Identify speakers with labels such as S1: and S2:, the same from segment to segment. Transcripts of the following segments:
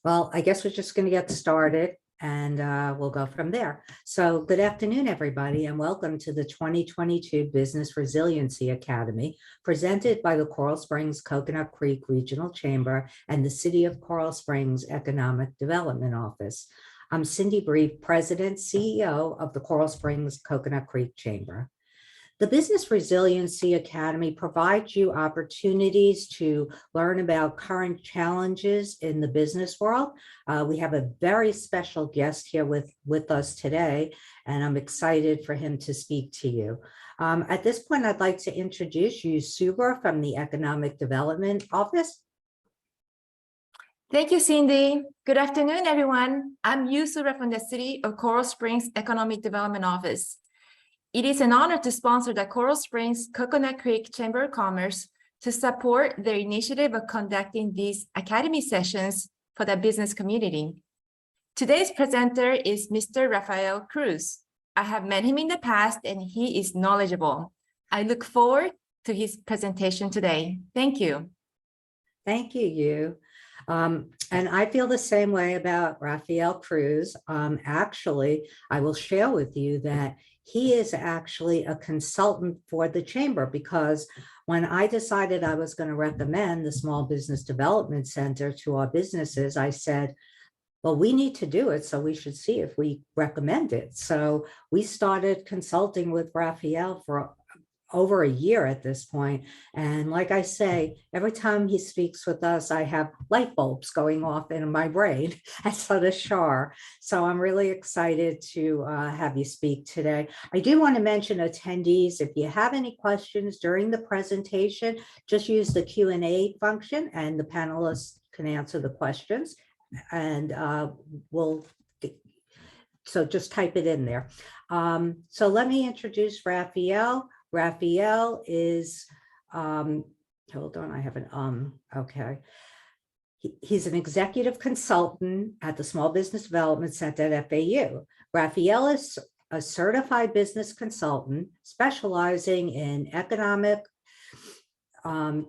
S1: Well, I guess we're just going to get started and we'll go from there. So good afternoon, everybody, and welcome to the 2022 Business Resiliency Academy, presented by the Coral Springs Coconut Creek Regional Chamber and the City of Coral Springs Economic Development Office. I'm Cindy Brief, President, CEO of the Coral Springs Coconut Creek Chamber. The Business Resiliency Academy provides you opportunities to learn about current challenges in the business world. We have a very special guest here with us today, and I'm excited for him to speak to you. At this point, I'd like to introduce you, Suba from the Economic Development Office.
S2: Thank you, Cindy. Good afternoon, everyone. I'm Yusura from the City of Coral Springs Economic Development Office. It is an honor to sponsor the Coral Springs Coconut Creek Chamber of Commerce to support their initiative of conducting these academy sessions for the business community. Today's presenter is Mr. Rafael Cruz. I have met him in the past and he is knowledgeable. I look forward to his presentation today. Thank you.
S1: Thank you. And I feel the same way about Rafael Cruz. Actually, I will share with you that he is actually a consultant for the chamber, because when I decided I was going to recommend the Small Business Development Center to our businesses, I said, well, we need to do it, so we should see if we recommend it. So we started consulting with Rafael for over a year at this point. And like I say, every time he speaks with us, I have light bulbs going off in my brain, and so does Shar. So I'm really excited to have you speak today. I do want to mention attendees, if you have any questions during the presentation, just use the Q&A function and the panelists can answer the questions. And so just type it in there. So let me introduce Rafael. Rafael is, hold on, I have an, okay. He's an executive consultant at the Small Business Development Center at FAU. Rafael is a certified business consultant specializing in economic and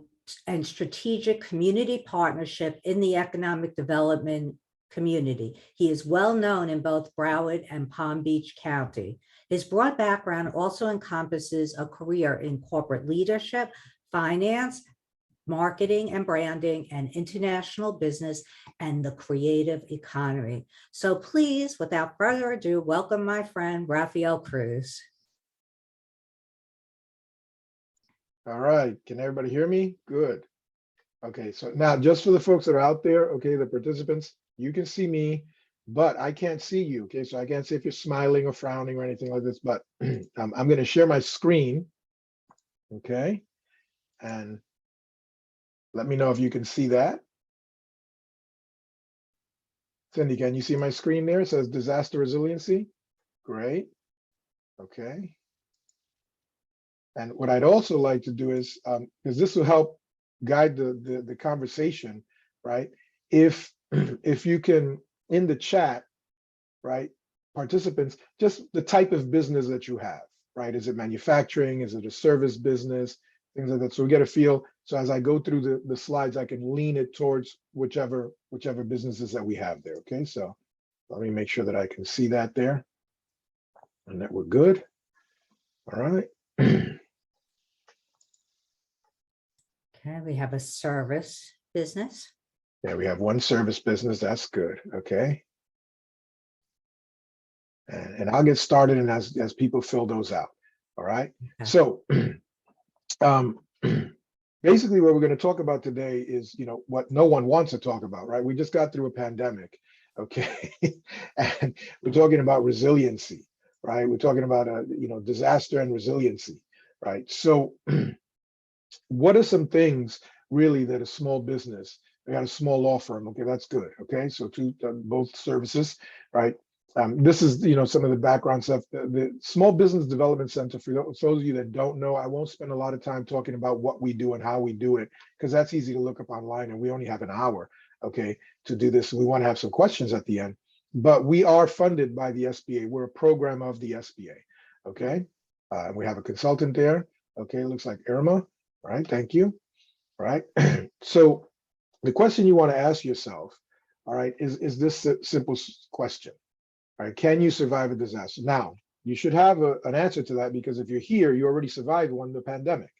S1: strategic community partnership in the economic development community. He is well known in both Broward and Palm Beach County. His broad background also encompasses a career in corporate leadership, finance, marketing and branding, and international business and the creative economy. So please, without further ado, welcome my friend, Rafael Cruz.
S3: All right, can everybody hear me? Good. Okay, so now just for the folks that are out there, okay, the participants, you can see me, but I can't see you, okay? So I can't see if you're smiling or frowning or anything like this, but I'm going to share my screen, okay? And let me know if you can see that. Cindy, can you see my screen there? It says disaster resiliency. Great, okay. And what I'd also like to do is, because this will help guide the conversation, right? If you can, in the chat, right, participants, just the type of business that you have, right? Is it manufacturing? Is it a service business? Things like that. So we get a feel. So as I go through the slides, I can lean it towards whichever businesses that we have there. Okay, so let me make sure that I can see that there and that we're good. All right.
S1: Okay, we have a service business.
S3: Yeah, we have one service business. That's good. Okay. And I'll get started, and as people fill those out. All right. Okay. So basically what we're going to talk about today is, what no one wants to talk about, right? We just got through a pandemic. Okay. And we're talking about resiliency, right? We're talking about disaster and resiliency, right? So what are some things really that a small business, I got a small law firm, okay, that's good, okay, so both services, right? This is, some of the background stuff. The Small Business Development Center, for those of you that don't know, I won't spend a lot of time talking about what we do and how we do it, because that's easy to look up online, and we only have an hour, okay, to do this. We want to have some questions at the end, but we are funded by the SBA. We're a program of the SBA, okay? We have a consultant there, okay, looks like Irma, all right, thank you, all right? So the question you want to ask yourself, all right, is this simple question, all right? Can you survive a disaster? Now, you should have an answer to that, because if you're here, you already survived one, the pandemic.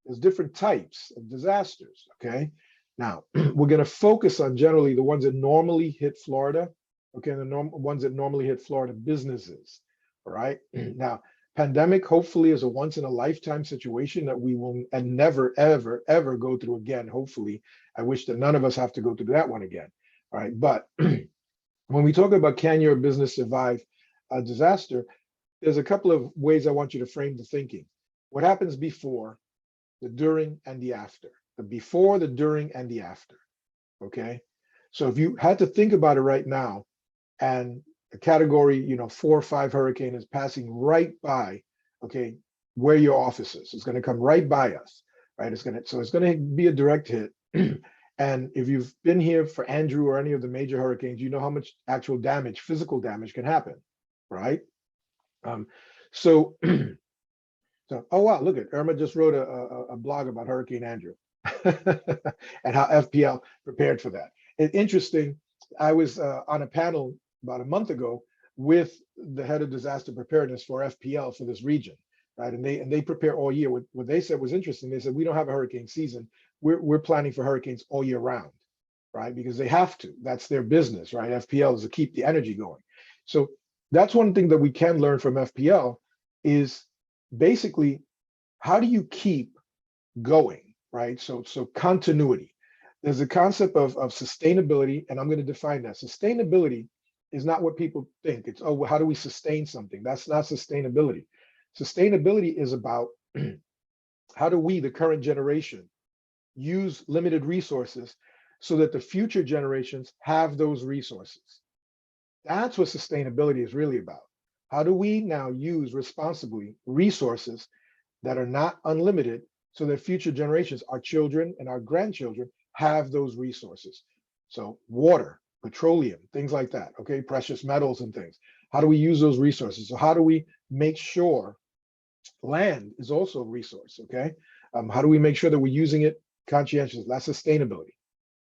S3: There's different types of disasters, okay? Now, we're going to focus on generally the ones that normally hit Florida, okay, and the ones that normally hit Florida businesses, all right? Now, pandemic hopefully is a once in a lifetime situation that we will and never, ever, ever go through again, hopefully. I wish that none of us have to go through that one again, all right? But when we talk about can your business survive a disaster, there's a couple of ways I want you to frame the thinking. What happens before, the during, and the after. The before, the during, and the after, okay? So if you had to think about it right now, and a category, 4 or 5 hurricane is passing right by, okay, where your office is. It's going to come right by us, right? It's going to be a direct hit. And if you've been here for Andrew or any of the major hurricanes, you know how much actual damage, physical damage can happen, right? So, oh wow, look at Irma just wrote a blog about Hurricane Andrew and how FPL prepared for that. It's interesting. I was on a panel about a month ago with the head of disaster preparedness for FPL for this region, right? And they prepare all year. What they said was interesting. They said, we don't have a hurricane season. We're planning for hurricanes all year round, right? Because they have to. That's their business, right? FPL is to keep the energy going. So that's one thing that we can learn from FPL is basically, how do you keep going, right? So continuity. There's a concept of sustainability, and I'm going to define that. Sustainability is not what people think. It's, oh, well, how do we sustain something? That's not sustainability. Sustainability is about how do we, the current generation, use limited resources so that the future generations have those resources. That's what sustainability is really about. How do we now use responsibly resources that are not unlimited so that future generations, our children and our grandchildren, have those resources? So water, petroleum, things like that, okay? Precious metals and things. How do we use those resources? So how do we make sure land is also a resource, okay? How do we make sure that we're using it conscientiously? That's sustainability,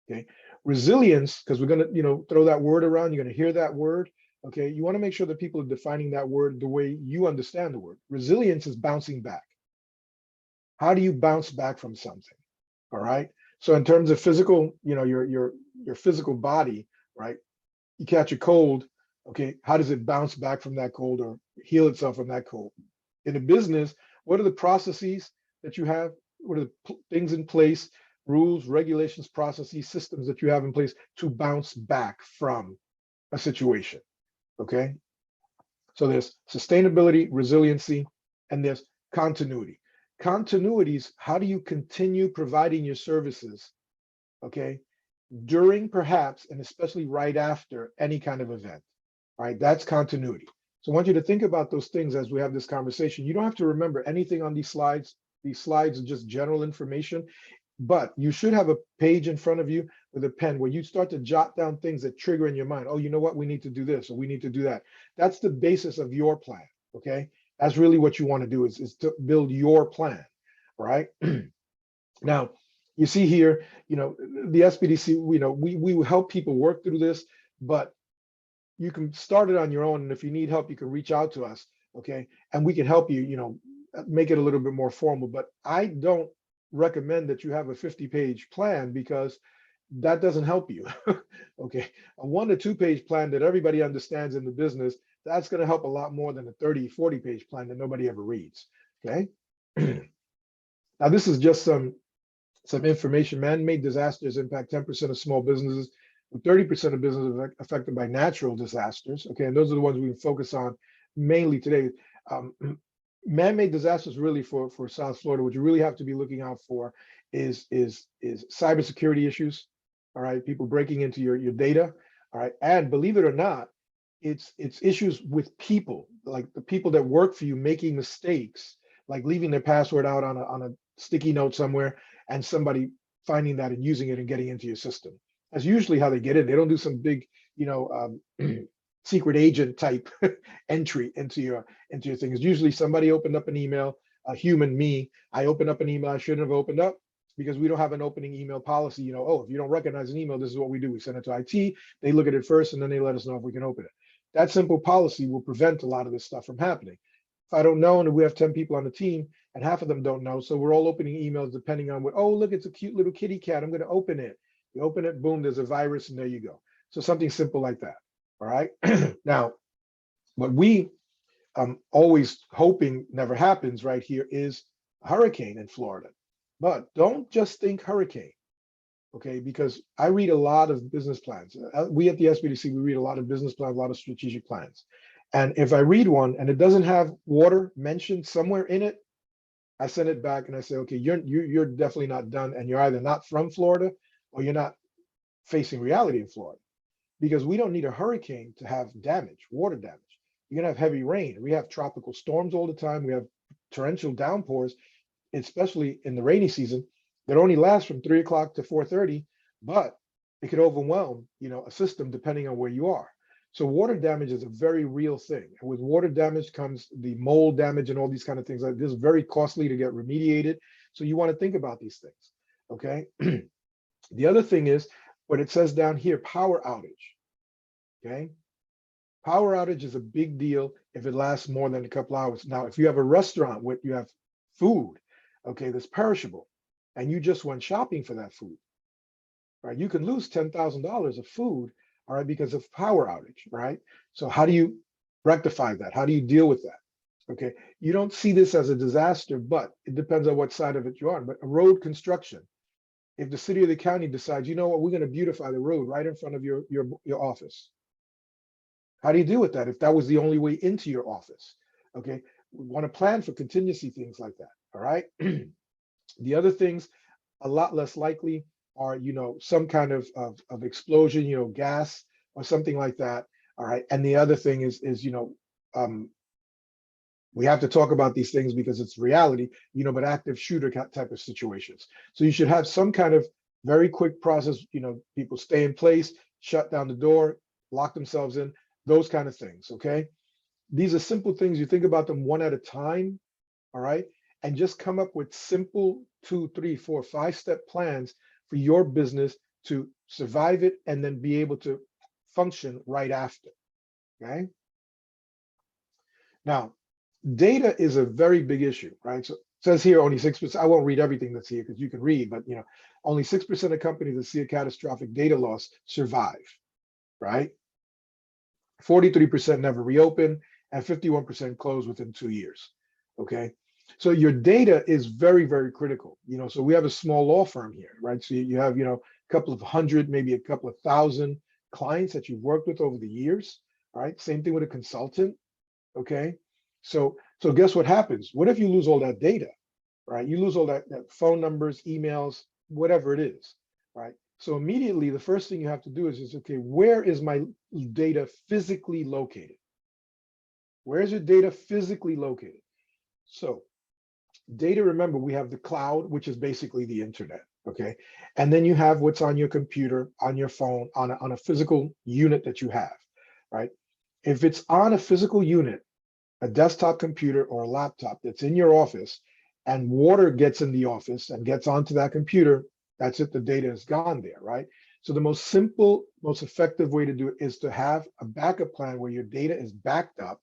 S3: okay? Resilience, because we're gonna, throw that word around, you're gonna hear that word, okay? You wanna make sure that people are defining that word the way you understand the word. Resilience is bouncing back. How do you bounce back from something, all right? So in terms of physical, your physical body, right? You catch a cold, okay? How does it bounce back from that cold or heal itself from that cold? In a business, what are the processes that you have? What are the things in place, rules, regulations, processes, systems that you have in place to bounce back from a situation, okay? So there's sustainability, resiliency, and there's continuity. Continuities, how do you continue providing your services, okay, during perhaps, and especially right after any kind of event, all right? That's continuity. So I want you to think about those things as we have this conversation. You don't have to remember anything on these slides. These slides are just general information, but you should have a page in front of you with a pen where you start to jot down things that trigger in your mind. Oh, you know what? We need to do this, or we need to do that. That's the basis of your plan, okay? That's really what you want to do is to build your plan, right? Now, you see here, the SBDC, we help people work through this, but you can start it on your own. And if you need help, you can reach out to us, okay? And we can help you, make it a little bit more formal. But I don't recommend that you have a 50-page plan, because that doesn't help you, okay? A 1 to 2 page plan that everybody understands in the business, that's going to help a lot more than a 30, 40-page plan that nobody ever reads, okay? Now, this is just some information. Man-made disasters impact 10% of small businesses, with 30% of businesses affected by natural disasters, okay? And those are the ones we focus on mainly today. Man-made disasters really for South Florida, what you really have to be looking out for is cybersecurity issues, all right? People breaking into your data, all right? And believe it or not, it's issues with people, like the people that work for you making mistakes, like leaving their password out on a sticky note somewhere, and somebody finding that and using it and getting into your system. That's usually how they get in. They don't do some big, secret agent type entry into your thing. It's usually somebody opened up an email, a human, me, I opened up an email I shouldn't have opened up, because we don't have an opening email policy. Oh, if you don't recognize an email, this is what we do. We send it to IT, they look at it first, and then they let us know if we can open it. That simple policy will prevent a lot of this stuff from happening. If I don't know, and we have 10 people on the team, and half of them don't know, so we're all opening emails depending on what, oh, look, it's a cute little kitty cat, I'm going to open it. You open it, boom, there's a virus, and there you go. So something simple like that. All right. Now, what we always hoping never happens right here is a hurricane in Florida. But don't just think hurricane, okay? Because I read a lot of business plans. We at the SBDC, we read a lot of business plans, a lot of strategic plans. And if I read one and it doesn't have water mentioned somewhere in it, I send it back and I say, okay, you're definitely not done, and you're either not from Florida or you're not facing reality in Florida. Because we don't need a hurricane to have damage, water damage. You're gonna have heavy rain. We have tropical storms all the time. We have torrential downpours, especially in the rainy season, that only lasts from 3 o'clock to 4:30, but it could overwhelm, a system depending on where you are. So water damage is a very real thing. And with water damage comes the mold damage and all these kind of things. Like this is very costly to get remediated. So you want to think about these things, okay? The other thing is what it says down here, power outage, okay? Power outage is a big deal if it lasts more than a couple hours. Now, if you have a restaurant where you have food, okay, that's perishable, and you just went shopping for that food, right? You can lose $10,000 of food, all right, because of power outage, right? So how do you rectify that? How do you deal with that? Okay, you don't see this as a disaster, but it depends on what side of it you're on. But a road construction, if the city or the county decides, you know what, we're going to beautify the road right in front of your office. How do you deal with that if that was the only way into your office? Okay, we want to plan for contingency things like that. All right. The other things, a lot less likely, are some kind of explosion, gas or something like that. All right. And the other thing is we have to talk about these things because it's reality, but active shooter type of situations. So you should have some kind of very quick process. People stay in place, shut down the door, lock themselves in. Those kind of things, okay? These are simple things. You think about them one at a time, all right? And just come up with simple 2, 3, 4, 5-step plans for your business to survive it and then be able to function right after, okay? Now, data is a very big issue, right? So it says here only 6%. I won't read everything that's here because you can read, but only 6% of companies that see a catastrophic data loss survive, right? 43% never reopen, and 51% close within 2 years. Okay, so your data is very, very critical. So we have a small law firm here, right? So you have a couple of hundred, maybe a couple of thousand clients that you've worked with over the years. Right? Same thing with a consultant. Okay, so guess what happens? What if you lose all that data? Right? You lose all that phone numbers, emails, whatever it is. Right? So immediately, the first thing you have to do is okay, where is my data physically located? Where is your data physically located? So data, remember, we have the cloud, which is basically the internet, okay? And then you have what's on your computer, on your phone, on a physical unit that you have, right? If it's on a physical unit, a desktop computer or a laptop that's in your office, and water gets in the office and gets onto that computer, that's it, the data is gone there, right? So the most simple, most effective way to do it is to have a backup plan where your data is backed up,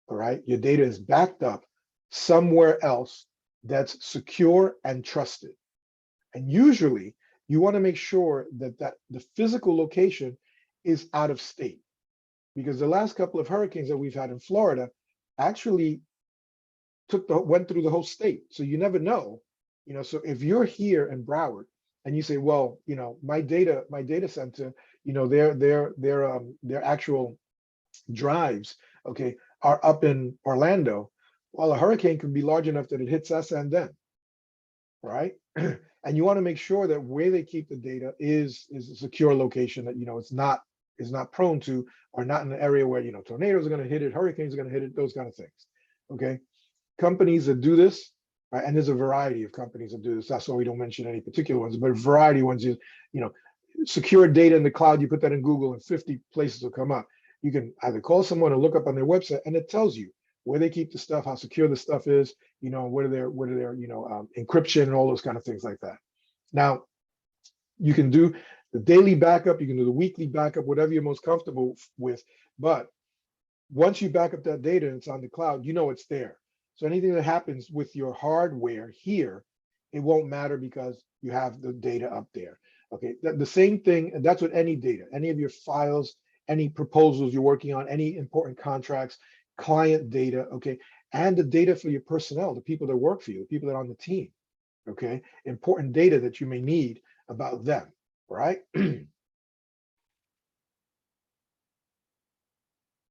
S3: all right? Your data is backed up somewhere else that's secure and trusted. And usually you want to make sure that the physical location is out of state, because the last couple of hurricanes that we've had in Florida actually went through the whole state. So you never know, so if you're here in Broward and you say, well, my data center, their actual drives, okay, are up in Orlando. Well, a hurricane can be large enough that it hits us and them, right? And you want to make sure that where they keep the data is a secure location that is not prone to, or not in an area where tornadoes are going to hit it, hurricanes are going to hit it, those kind of things. Okay, companies that do this, right, and there's a variety of companies that do this. That's why we don't mention any particular ones, but a variety of ones is secure data in the cloud. You put that in Google, and 50 places will come up. You can either call someone or look up on their website, and it tells you where they keep the stuff, how secure the stuff is, what are their encryption and all those kind of things like that. Now, you can do the daily backup, you can do the weekly backup, whatever you're most comfortable with. But once you back up that data and it's on the cloud, you know it's there. So anything that happens with your hardware here, it won't matter because you have the data up there. Okay, the same thing, and that's with any data, any of your files, any proposals you're working on, any important contracts, client data, okay, and the data for your personnel, the people that work for you, the people that are on the team, okay, important data that you may need about them, right?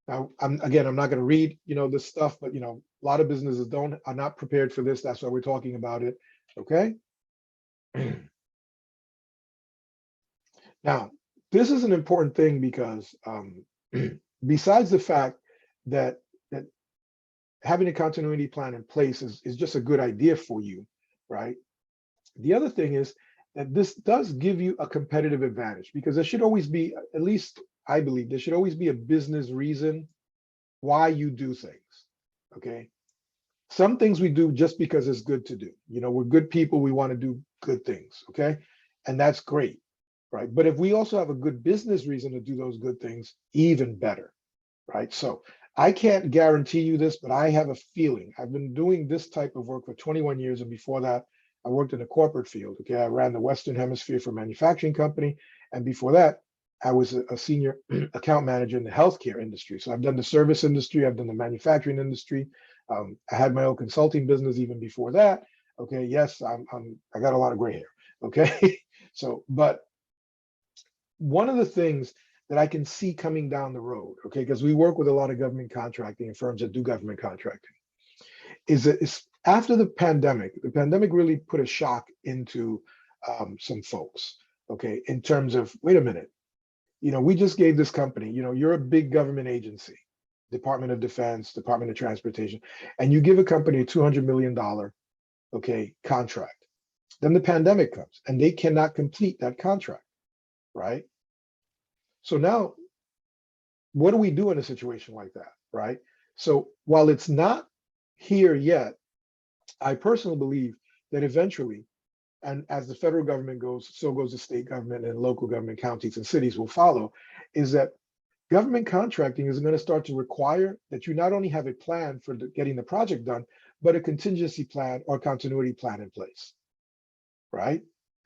S3: Now, I'm not going to read, this stuff, but a lot of businesses are not prepared for this. That's why we're talking about it. Okay. Now, this is an important thing because besides the fact that having a continuity plan in place is just a good idea for you, right? The other thing is that this does give you a competitive advantage because there should always be, at least I believe, there should always be a business reason why you do things, okay? Some things we do just because it's good to do. We're good people, we want to do good things, okay? And that's great, right? But if we also have a good business reason to do those good things, even better, right? So I can't guarantee you this, but I have a feeling. I've been doing this type of work for 21 years, and before that, I worked in the corporate field, okay? I ran the Western Hemisphere for a manufacturing company, and before that, I was a senior account manager in the healthcare industry. So I've done the service industry, I've done the manufacturing industry. I had my own consulting business even before that. Okay, yes, I got a lot of gray hair. Okay, but one of the things that I can see coming down the road, okay, because we work with a lot of government contracting and firms that do government contracting, is that it's after the pandemic really put a shock into some folks, okay, in terms of, wait a minute, we just gave this company, you're a big government agency, Department of Defense, Department of Transportation, and you give a company a $200 million, okay, contract. Then the pandemic comes and they cannot complete that contract, right? So now, what do we do in a situation like that, right? So while it's not here yet, I personally believe that eventually, and as the federal government goes, so goes the state government and local government, counties and cities will follow, is that government contracting is going to start to require that you not only have a plan for getting the project done, but a contingency plan or continuity plan in place, right?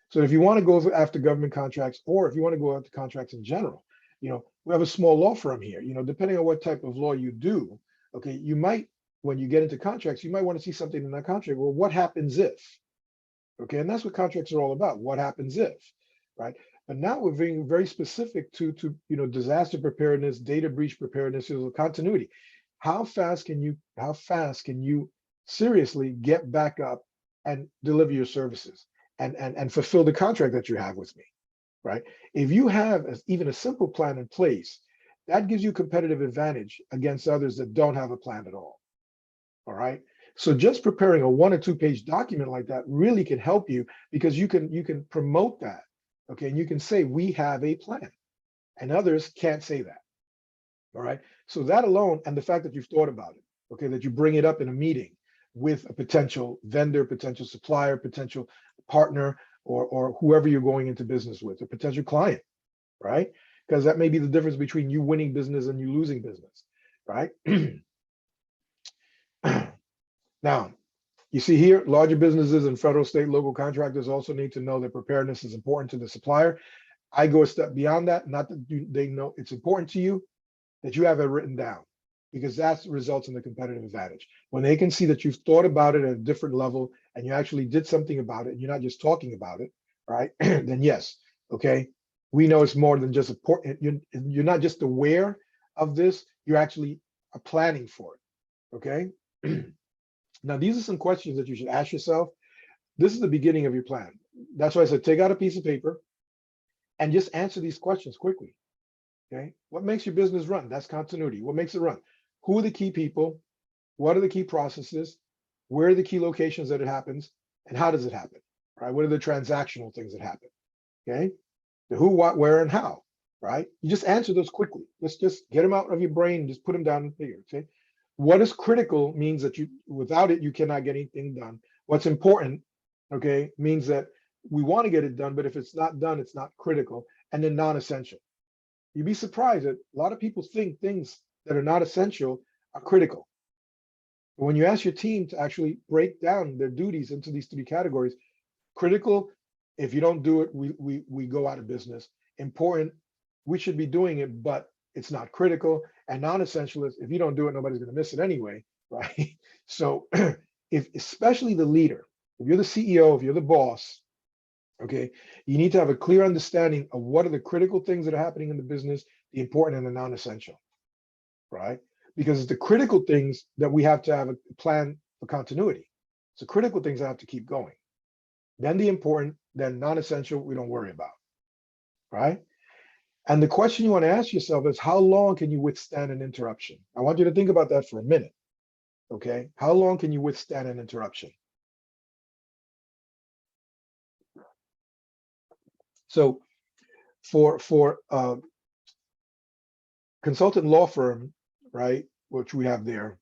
S3: So if you want to go after government contracts, or if you want to go after contracts in general, we have a small law firm here, depending on what type of law you do, okay, you might, when you get into contracts, you might want to see something in that contract. Well, what happens if? Okay, and that's what contracts are all about. What happens if, right? But now we're being very specific to disaster preparedness, data breach preparedness, continuity. How fast can you seriously get back up and deliver your services and fulfill the contract that you have with me, right? If you have even a simple plan in place, that gives you competitive advantage against others that don't have a plan at all. All right. So just preparing a 1 or 2 page document like that really can help you, because you can promote that. Okay, and you can say we have a plan, and others can't say that. All right. So that alone, and the fact that you've thought about it, okay, that you bring it up in a meeting with a potential vendor, potential supplier, potential partner, or whoever you're going into business with, a potential client, right? Because that may be the difference between you winning business and you losing business, right? Now, you see here, larger businesses and federal, state, local contractors also need to know that preparedness is important to the supplier. I go a step beyond that, not that they know it's important to you, that you have it written down, because that results in the competitive advantage. When they can see that you've thought about it at a different level and you actually did something about it, and you're not just talking about it, right? Then yes, okay, we know it's more than just important. You're not just aware of this, you're actually planning for it, okay? Now, these are some questions that you should ask yourself. This is the beginning of your plan. That's why I said, take out a piece of paper and just answer these questions quickly. Okay. What makes your business run? That's continuity. What makes it run? Who are the key people? What are the key processes? Where are the key locations that it happens? And how does it happen? Right? What are the transactional things that happen? Okay. The who, what, where, and how. Right? You just answer those quickly. Let's just get them out of your brain and just put them down and figure. Okay. What is critical means that without it, you cannot get anything done. What's important, okay, means that we want to get it done, but if it's not done, it's not critical. And then non-essential. You'd be surprised that a lot of people think things that are not essential are critical. But when you ask your team to actually break down their duties into these three categories, critical, if you don't do it, we go out of business. Important, we should be doing it, but it's not critical. And non-essential is, if you don't do it, nobody's going to miss it anyway, right? So if, especially the leader, if you're the CEO, if you're the boss, okay, you need to have a clear understanding of what are the critical things that are happening in the business, the important and the non-essential, right? Because it's the critical things that we have to have a plan for continuity. It's the critical things that have to keep going. Then the important, then non-essential, we don't worry about, right? And the question you want to ask yourself is, how long can you withstand an interruption? I want you to think about that for a minute, okay? How long can you withstand an interruption? So for consultant law firm, right, which we have there,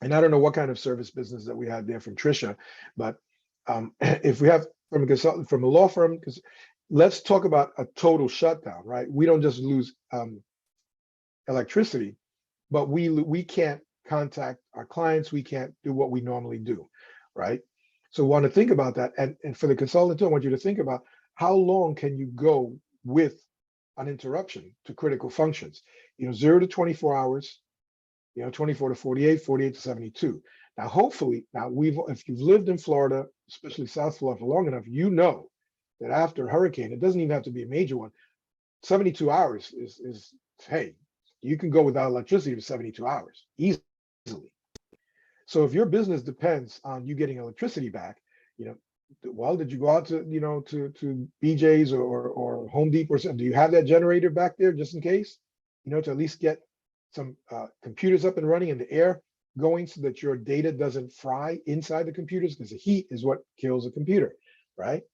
S3: and I don't know what kind of service business that we had there from Trisha, but if we have from a consultant, from a law firm, because let's talk about a total shutdown, right? We don't just lose electricity, but we can't contact our clients. We can't do what we normally do, right? So want to think about that. And for the consultant too, I want you to think about how long can you go with an interruption to critical functions? 0 to 24 hours, 24 to 48, 48 to 72. Now, hopefully, if you've lived in Florida, especially South Florida for long enough, you know that after a hurricane, it doesn't even have to be a major one. 72 hours is hey, you can go without electricity for 72 hours easily. So if your business depends on you getting electricity back, well, did you go out to to BJ's or Home Depot or something? Do you have that generator back there just in case? To at least get some computers up and running and the air going so that your data doesn't fry inside the computers, because the heat is what kills a computer, right?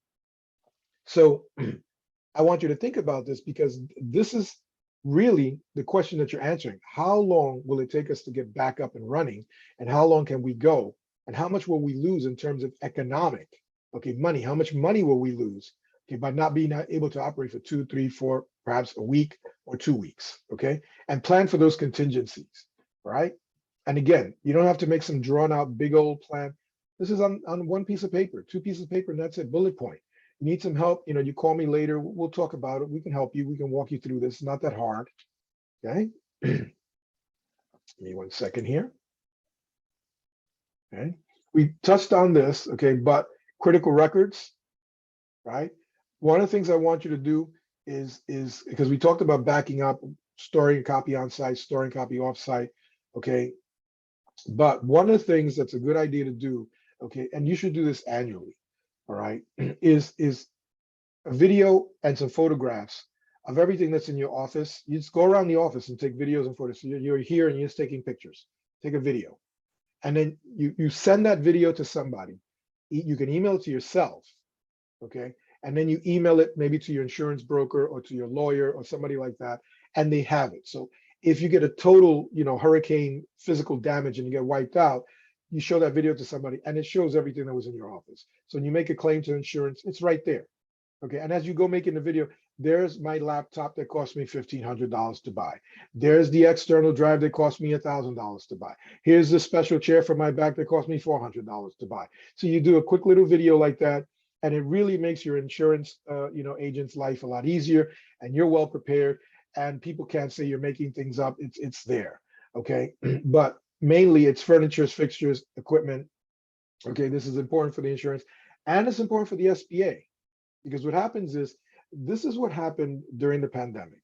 S3: So I want you to think about this, because this is really the question that you're answering. How long will it take us to get back up and running? And how long can we go? And how much will we lose in terms of economic, money? How much money will we lose, by not being able to operate for 2, 3, 4, perhaps a week or 2 weeks, And plan for those contingencies, right? And again, you don't have to make some drawn out big old plan. This is on one piece of paper, 2 pieces of paper, and that's it, bullet point. You need some help, you call me later, we'll talk about it. We can help you. We can walk you through this. It's not that hard, okay? Give me 1 second here. Okay, we touched on this, but critical records, right? One of the things I want you to do is because we talked about backing up, storing a copy on site, storing copy off site, but one of the things that's a good idea to do, and you should do this annually, all right, is a video and some photographs of everything that's in your office. You just go around the office and take videos and photos. So you're here and you're just taking pictures. Take a video, and then you send that video to somebody. You can email it to yourself, and then you email it maybe to your insurance broker or to your lawyer or somebody like that, and they have it. So if you get a total, hurricane physical damage and you get wiped out, you show that video to somebody and it shows everything that was in your office. So when you make a claim to insurance, it's right there. And as you go making the video, there's my laptop that cost me $1,500 to buy. There's the external drive that cost me $1,000 to buy. Here's the special chair for my back that cost me $400 to buy. So you do a quick little video like that, and it really makes your insurance, agent's life a lot easier, and you're well prepared, and people can't say you're making things up. It's there, But mainly it's furniture, fixtures, equipment. This is important for the insurance, and it's important for the SBA. Because what happens is, this is what happened during the pandemic.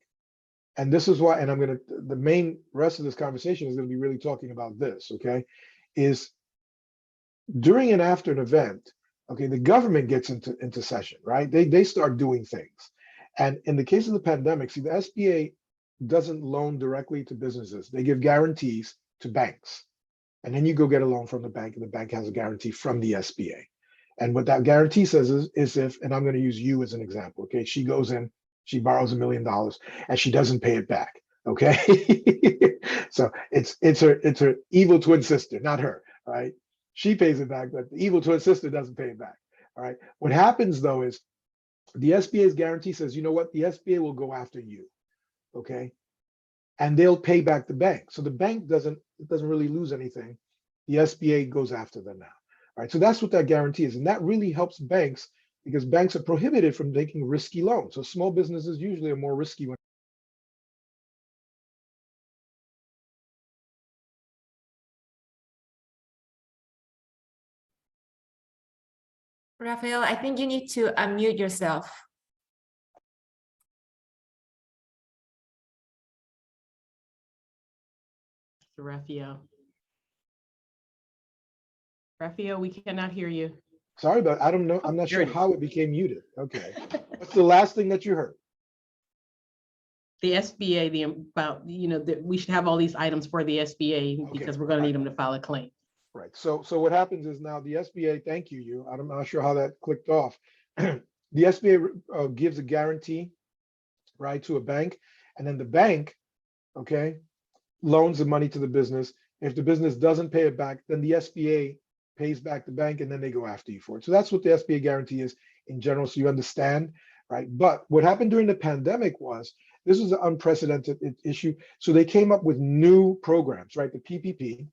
S3: And this is why, and the main rest of this conversation is going to be really talking about this, is during and after an event, the government gets into session, right? They start doing things. And in the case of the pandemic, see, the SBA doesn't loan directly to businesses. They give guarantees to banks. And then you go get a loan from the bank, and the bank has a guarantee from the SBA. And what that guarantee says is if, and I'm going to use you as an example, she goes in, she borrows $1 million, and she doesn't pay it back, So it's her evil twin sister, not her, right? She pays it back, but the evil twin sister doesn't pay it back, All right. What happens though is the SBA's guarantee says, you know what, the SBA will go after you, okay, and they'll pay back the bank. So the bank doesn't really lose anything. The SBA goes after them now. All right. So that's what that guarantee is, and that really helps banks because banks are prohibited from taking risky loans. So small businesses usually are more risky when.
S2: Raphael, I think you need to unmute yourself.
S4: Raphael. Raphael, we cannot hear you.
S3: Sorry, but I don't know. I'm not
S4: There
S3: sure
S4: it is.
S3: how it became muted. Okay. What's the last thing that you heard?
S4: The SBA, that we should have all these items for the SBA
S3: Okay.
S4: because we're going to need them to file a claim.
S3: Right. So what happens is now the SBA, thank you. I'm not sure how that clicked off. The SBA gives a guarantee, right, to a bank, and then the bank, okay, loans the money to the business. If the business doesn't pay it back, then the SBA pays back the bank, and then they go after you for it. So that's what the SBA guarantee is in general, so you understand, right? But what happened during the pandemic was this was an unprecedented issue. So they came up with new programs, right? The PPP,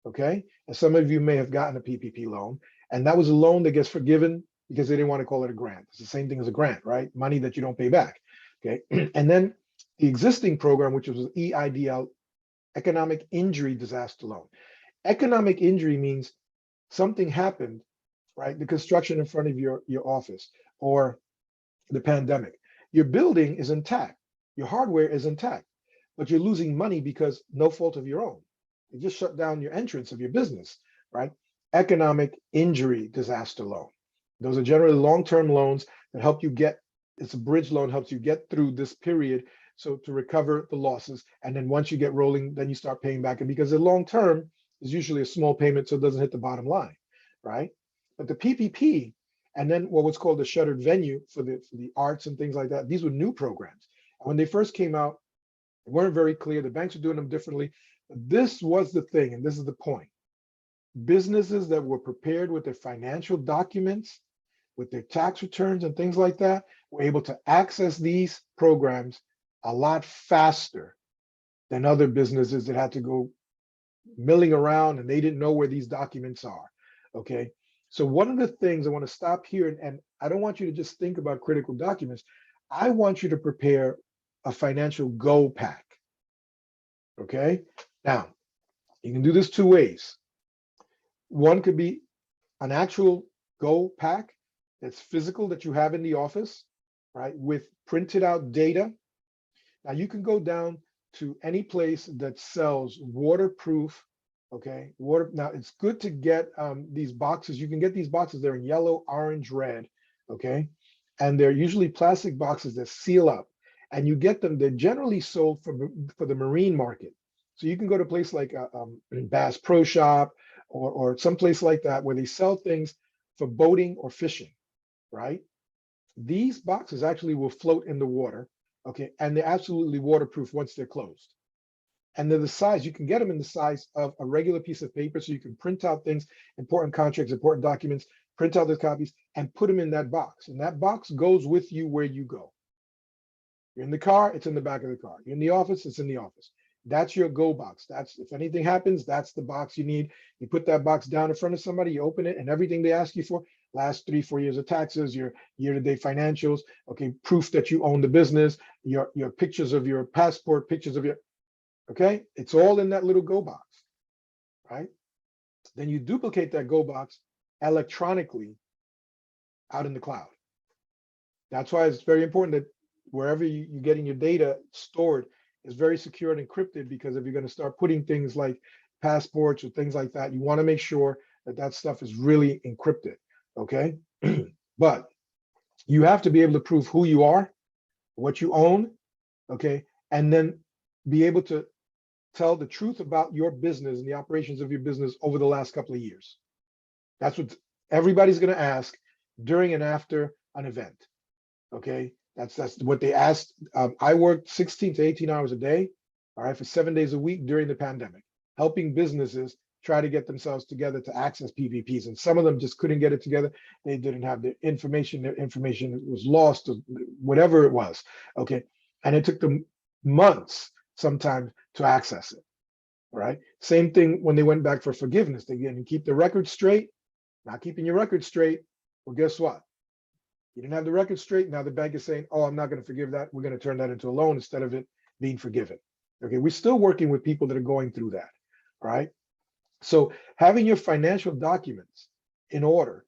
S3: okay? And some of you may have gotten a PPP loan, and that was a loan that gets forgiven because they didn't want to call it a grant. It's the same thing as a grant, right? Money that you don't pay back, okay? And then the existing program, which was EIDL, Economic Injury Disaster Loan. Economic injury means something happened, right? The construction in front of your office or the pandemic. Your building is intact. Your hardware is intact, but you're losing money because no fault of your own. You just shut down your entrance of your business, right? Economic Injury Disaster Loan. Those are generally long-term loans that help you get, it's a bridge loan, helps you get through this period. So to recover the losses. And then once you get rolling, then you start paying back. And because the long-term is usually a small payment, so it doesn't hit the bottom line, right? But the PPP, and then what's called the shuttered venue for the arts and things like that, these were new programs. And when they first came out, they weren't very clear. The banks were doing them differently. But this was the thing, and this is the point. Businesses that were prepared with their financial documents, with their tax returns and things like that, were able to access these programs a lot faster than other businesses that had to go milling around and they didn't know where these documents are, okay? So one of the things I want to stop here, and I don't want you to just think about critical documents. I want you to prepare a financial go pack, okay? Now, you can do this two ways. One could be an actual go pack that's physical that you have in the office, right, with printed out data. Now you can go down to any place that sells waterproof, okay, water. Now it's good to get these boxes. You can get these boxes. They're in yellow, orange, red, okay, and they're usually plastic boxes that seal up. And you get them. They're generally sold for the marine market. So you can go to a place like Bass Pro Shop or someplace like that where they sell things for boating or fishing, right? These boxes actually will float in the water. Okay, and they're absolutely waterproof once they're closed. And they're the size, you can get them in the size of a regular piece of paper, so you can print out things, important contracts, important documents, print out the copies, and put them in that box. And that box goes with you where you go. You're in the car, it's in the back of the car. You're in the office, it's in the office. That's your go box. That's, if anything happens, that's the box you need. You put that box down in front of somebody, you open it, and everything they ask you for, last 3-4 years of taxes, your year-to-date financials, okay, proof that you own the business, your pictures of your passport, pictures of your, okay, it's all in that little go box, right? Then you duplicate that go box electronically out in the cloud. That's why it's very important that wherever you're getting your data stored is very secure and encrypted, because if you're going to start putting things like passports or things like that, you want to make sure that that stuff is really encrypted, okay? But you have to be able to prove who you are, what you own, okay? And then be able to tell the truth about your business and the operations of your business over the last couple of years. That's what everybody's going to ask during and after an event, okay? That's what they asked. I worked 16 to 18 hours a day, all right, for 7 days a week during the pandemic, helping businesses try to get themselves together to access PVPs. And some of them just couldn't get it together. They didn't have their information was lost, or whatever it was. Okay. And it took them months sometimes to access it. All right. Same thing when they went back for forgiveness. They didn't keep the record straight. Not keeping your record straight. Well, guess what? You didn't have the record straight. Now the bank is saying, oh, I'm not going to forgive that. We're going to turn that into a loan instead of it being forgiven. Okay. We're still working with people that are going through that. All right. So having your financial documents in order,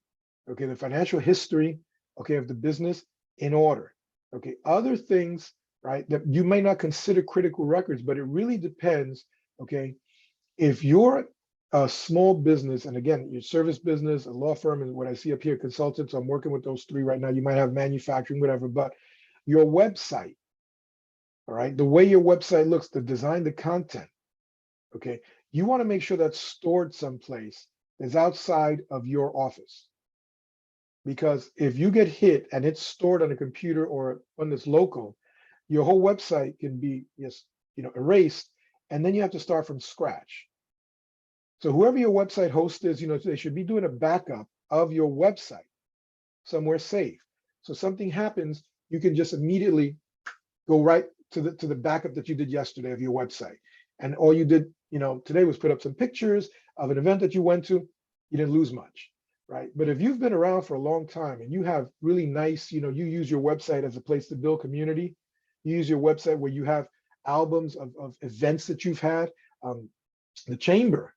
S3: okay, the financial history, okay, of the business in order, okay, other things, right, that you may not consider critical records, but it really depends, okay, if you're a small business, and again, your service business, a law firm, and what I see up here, consultants, I'm working with those three right now, you might have manufacturing, whatever, but your website, all right, the way your website looks, the design, the content, okay, you want to make sure that's stored someplace that's outside of your office. Because if you get hit and it's stored on a computer or one that's local, your whole website can be just, erased, and then you have to start from scratch. So whoever your website host is, they should be doing a backup of your website somewhere safe. So something happens, you can just immediately go right to the backup that you did yesterday of your website. And all you did, today was put up some pictures of an event that you went to. You didn't lose much, right? But if you've been around for a long time and you have really nice, you use your website as a place to build community, you use your website where you have albums of events that you've had. The chamber,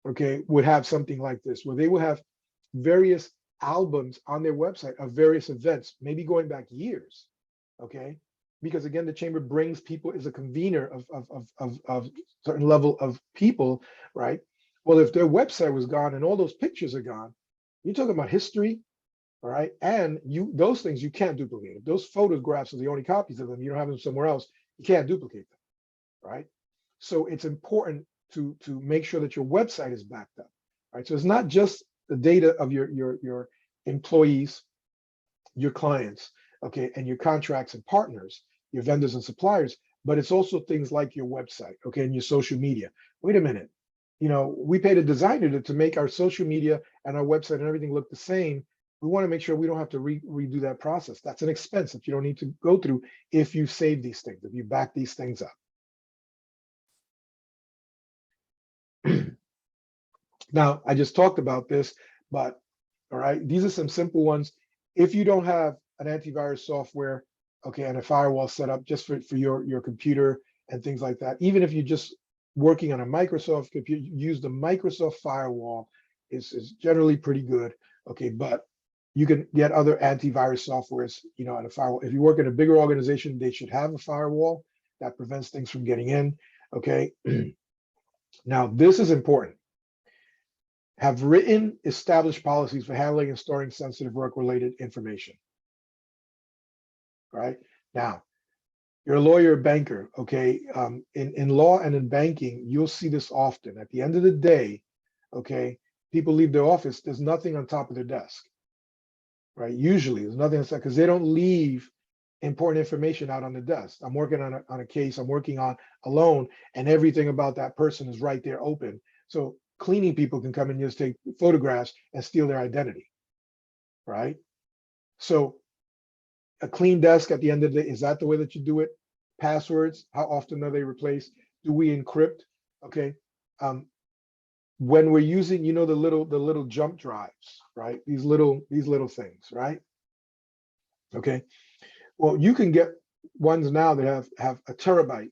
S3: okay, would have something like this, where they will have various albums on their website of various events, maybe going back years, okay? Because again, the chamber brings people, is a convener of certain level of people, right? Well, if their website was gone and all those pictures are gone, you're talking about history, all right? And those things you can't duplicate. If those photographs are the only copies of them, you don't have them somewhere else, you can't duplicate them, right? So it's important to make sure that your website is backed up, right? So it's not just the data of your employees, your clients, okay, and your contracts and partners, your vendors and suppliers, but it's also things like your website, okay, and your social media. Wait a minute, we paid a designer to make our social media and our website and everything look the same. We want to make sure we don't have to redo that process. That's an expense that you don't need to go through if you save these things, if you back these things up. Now, I just talked about this, but all right, these are some simple ones. If you don't have an antivirus software, okay, and a firewall set up just for your computer and things like that, even if you're just working on a Microsoft computer, use the Microsoft firewall is generally pretty good, okay, but you can get other antivirus softwares, on a firewall. If you work in a bigger organization, they should have a firewall that prevents things from getting in, okay? Now, this is important. Have written established policies for handling and storing sensitive work-related information. Right? Now, you're a lawyer, a banker, okay? In law and in banking, you'll see this often. At the end of the day, okay, people leave their office, there's nothing on top of their desk, right? Usually, there's nothing inside because they don't leave important information out on the desk. I'm working on a case, I'm working on a loan, and everything about that person is right there open. So cleaning people can come and just take photographs and steal their identity, right? So a clean desk at the end of the day, is that the way that you do it? Passwords, how often are they replaced? Do we encrypt? Okay. When we're using, the little jump drives, right? These little things, right? Okay. Well, you can get ones now that have a terabyte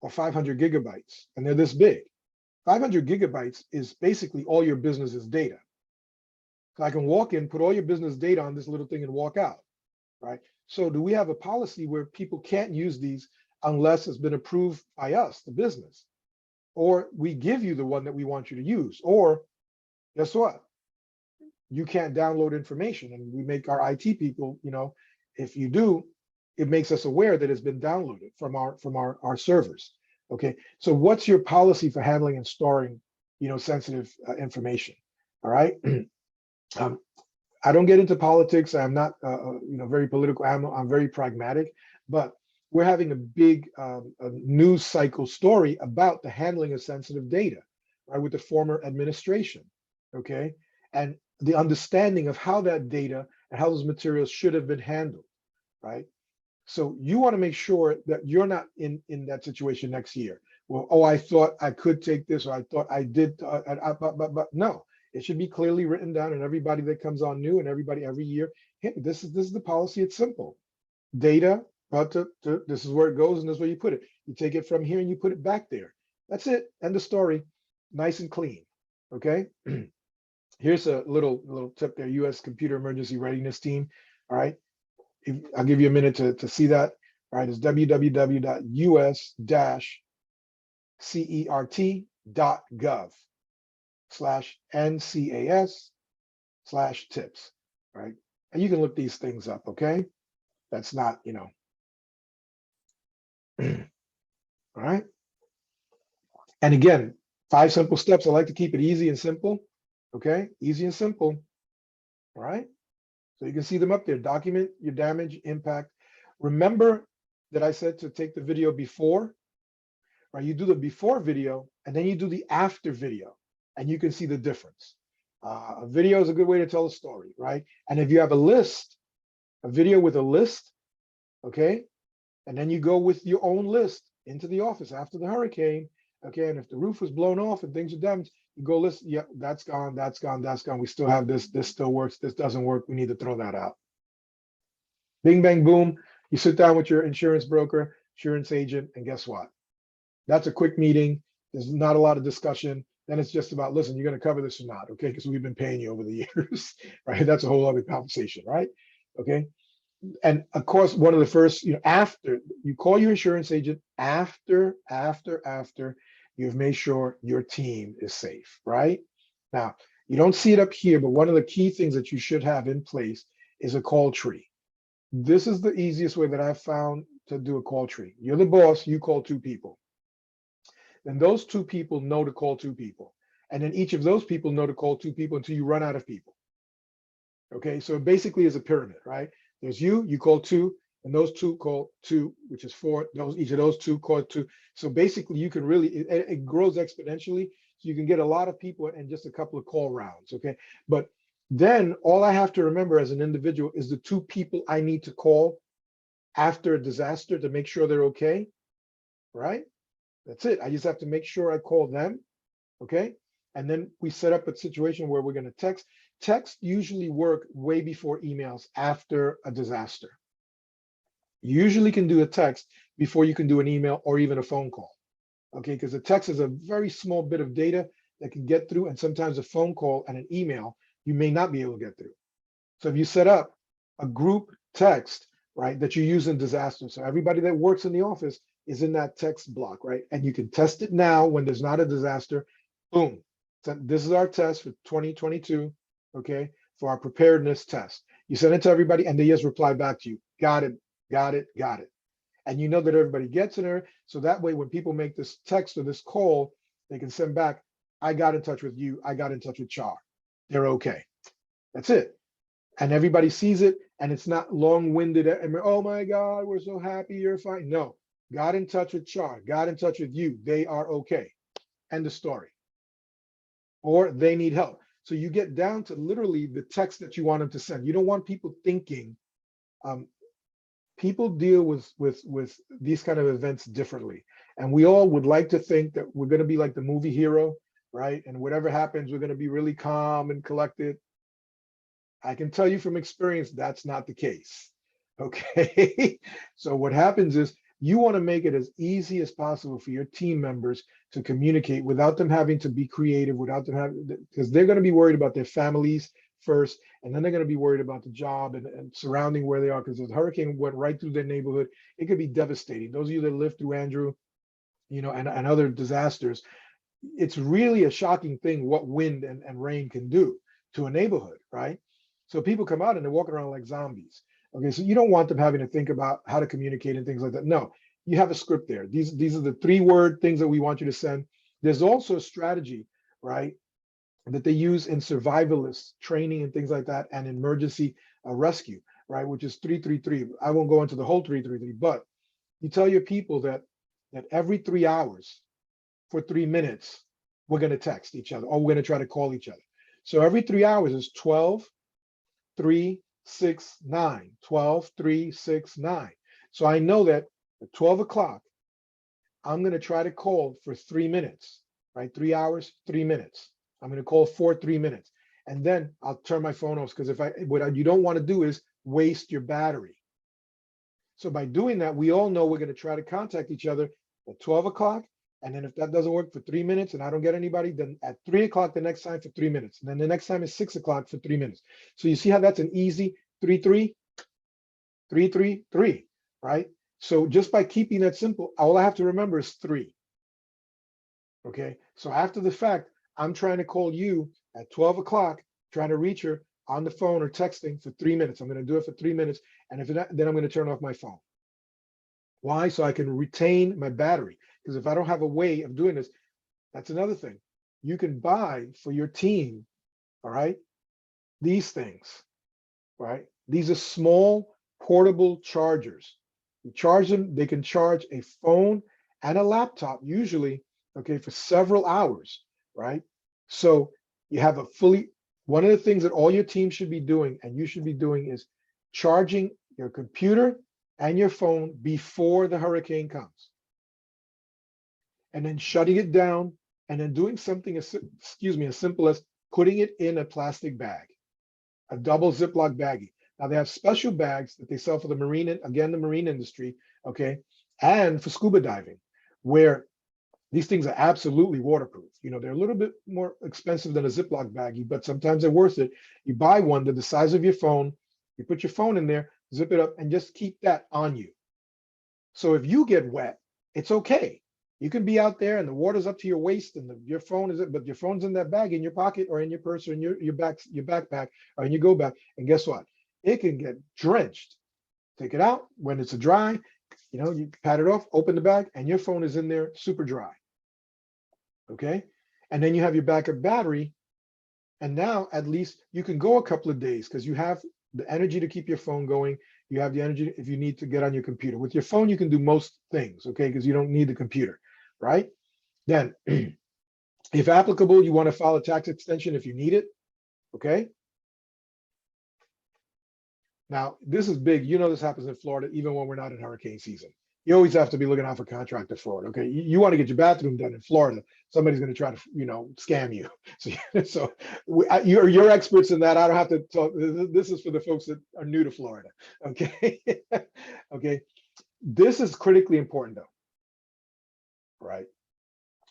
S3: or 500 gigabytes, and they're this big. 500 gigabytes is basically all your business's data. So I can walk in, put all your business data on this little thing and walk out, right? So do we have a policy where people can't use these unless it's been approved by us, the business? Or we give you the one that we want you to use, or guess what? You can't download information, and we make our IT people, if you do, it makes us aware that it's been downloaded from our servers. Okay, so what's your policy for handling and storing, sensitive information? All right. I don't get into politics. I'm not, very political. I'm very pragmatic. But we're having a big news cycle story about the handling of sensitive data. right, with the former administration, okay? And the understanding of how that data and how those materials should have been handled, right? So you want to make sure that you're not in that situation next year. Well, oh, I thought I could take this, or I thought I did, but no, it should be clearly written down, and everybody that comes on new and everybody every year, hey, this is the policy. It's simple. Data, this is where it goes, and this is where you put it. You take it from here and you put it back there. That's it. End of story. Nice and clean. Okay. Here's a little tip there. U.S. Computer Emergency Readiness Team. All right. I'll give you a minute to see that. All right. It's www.us-cert.gov/NCAS/tips. Right. And you can look these things up. Okay. That's not, all right. And again, 5 simple steps. I like to keep it easy and simple. Okay, easy and simple. All right. So you can see them up there. Document your damage, impact. Remember that I said to take the video before, right? You do the before video and then you do the after video, and you can see the difference. A video is a good way to tell a story, right? And if you have a list, a video with a list, okay, and then you go with your own list into the office after the hurricane, okay, and if the roof was blown off and things are damaged, you go list, yeah, that's gone, that's gone, that's gone. We still have this still works, this doesn't work, we need to throw that out. Bing, bang, boom. You sit down with your insurance broker, insurance agent, and guess what? That's a quick meeting. There's not a lot of discussion. Then it's just about, listen, you're going to cover this or not, okay? Because we've been paying you over the years, right? That's a whole other conversation, right? Okay. And of course, one of the first, after you call your insurance agent, after you've made sure your team is safe, right? Now, you don't see it up here, but one of the key things that you should have in place is a call tree. This is the easiest way that I've found to do a call tree. You're the boss, you call 2 people. Then those 2 people know to call 2 people. And then each of those people know to call 2 people until you run out of people. Okay, so it basically is a pyramid, right? There's you call 2, and those 2 call 2, which is 4. Each of those 2 call 2. So basically you can really, it grows exponentially. So you can get a lot of people and just a couple of call rounds, okay? But then all I have to remember as an individual is the 2 people I need to call after a disaster to make sure they're okay, right? That's it. I just have to make sure I call them, okay? And then we set up a situation where we're going to text. Text usually work way before emails after a disaster. You usually can do a text before you can do an email or even a phone call, okay? Because the text is a very small bit of data that can get through, and sometimes a phone call and an email you may not be able to get through. So if you set up a group text, right, that you use in disasters, so everybody that works in the office is in that text block, right? And you can test it now when there's not a disaster. Boom. So this is our test for 2022, okay, for our preparedness test. You send it to everybody and they just reply back to you. Got it, got it, got it. And you know that everybody gets in there. So that way, when people make this text or this call, they can send back, I got in touch with you. I got in touch with Char. They're okay. That's it. And everybody sees it, and it's not long-winded. Oh my God, we're so happy you're fine. No, got in touch with Char, got in touch with you. They are okay. End of story. Or they need help. So you get down to literally the text that you want them to send. You don't want people thinking. People deal with these kind of events differently. And we all would like to think that we're going to be like the movie hero, right? And whatever happens, we're going to be really calm and collected. I can tell you from experience, that's not the case, okay? So what happens is you want to make it as easy as possible for your team members to communicate without them having to be creative, without them having, because they're going to be worried about their families first, and then they're going to be worried about the job and surrounding where they are, because the hurricane went right through their neighborhood. It could be devastating. Those of you that lived through Andrew, and other disasters, it's really a shocking thing what wind and rain can do to a neighborhood, right? So people come out and they're walking around like zombies. Okay, so you don't want them having to think about how to communicate and things like that. No, you have a script there. These are the 3-word things that we want you to send. There's also a strategy, right, that they use in survivalist training and things like that, and emergency rescue, right, which is 333. I won't go into the whole 333, but you tell your people that every 3 hours for 3 minutes, we're going to text each other, or we're going to try to call each other. So every 3 hours is 12, 3, 6, 9, 12, 3, 6, 9. So I know that at 12 o'clock, I'm going to try to call for 3 minutes, right? 3 hours, 3 minutes. I'm going to call for 3 minutes. And then I'll turn my phone off, because what you don't want to do is waste your battery. So by doing that, we all know we're going to try to contact each other at 12 o'clock. And then if that doesn't work for 3 minutes and I don't get anybody, then at 3 o'clock the next time for 3 minutes. And then the next time is 6 o'clock for 3 minutes. So you see how that's an easy 3, 3, 3, 3, 3, right? So just by keeping that simple, all I have to remember is 3. Okay, so after the fact, I'm trying to call you at 12 o'clock, trying to reach her on the phone or texting for 3 minutes. I'm going to do it for 3 minutes. And if not, then I'm going to turn off my phone. Why? So I can retain my battery. Because if I don't have a way of doing this, that's another thing. You can buy for your team, all right, these things, right? These are small portable chargers. You charge them, they can charge a phone and a laptop usually, okay, for several hours, right? So you have one of the things that all your team should be doing, and you should be doing, is charging your computer and your phone before the hurricane comes. And then shutting it down, and then doing something as simple as putting it in a plastic bag, a double Ziploc baggie. Now they have special bags that they sell for the marine industry, okay, and for scuba diving, where these things are absolutely waterproof. You know, they're a little bit more expensive than a Ziploc baggie, but sometimes they're worth it. You buy one that's the size of your phone, you put your phone in there, zip it up, and just keep that on you. So if you get wet, it's okay. You can be out there and the water's up to your waist, and your phone but your phone's in that bag in your pocket or in your purse or in your backpack or in your go bag. And guess what? It can get drenched. Take it out when it's dry, you pat it off, open the bag, and your phone is in there super dry. Okay. And then you have your backup battery. And now at least you can go a couple of days because you have the energy to keep your phone going. You have the energy if you need to get on your computer. With your phone, you can do most things, okay, because you don't need the computer, right? Then, if applicable, you want to file a tax extension if you need it, okay? Now, this is big. You know this happens in Florida, even when we're not in hurricane season. You always have to be looking out for contractor fraud, okay? You want to get your bathroom done in Florida, somebody's going to try to, scam you. So you're experts in that. I don't have to talk. This is for the folks that are new to Florida, okay? Okay. This is critically important though, right?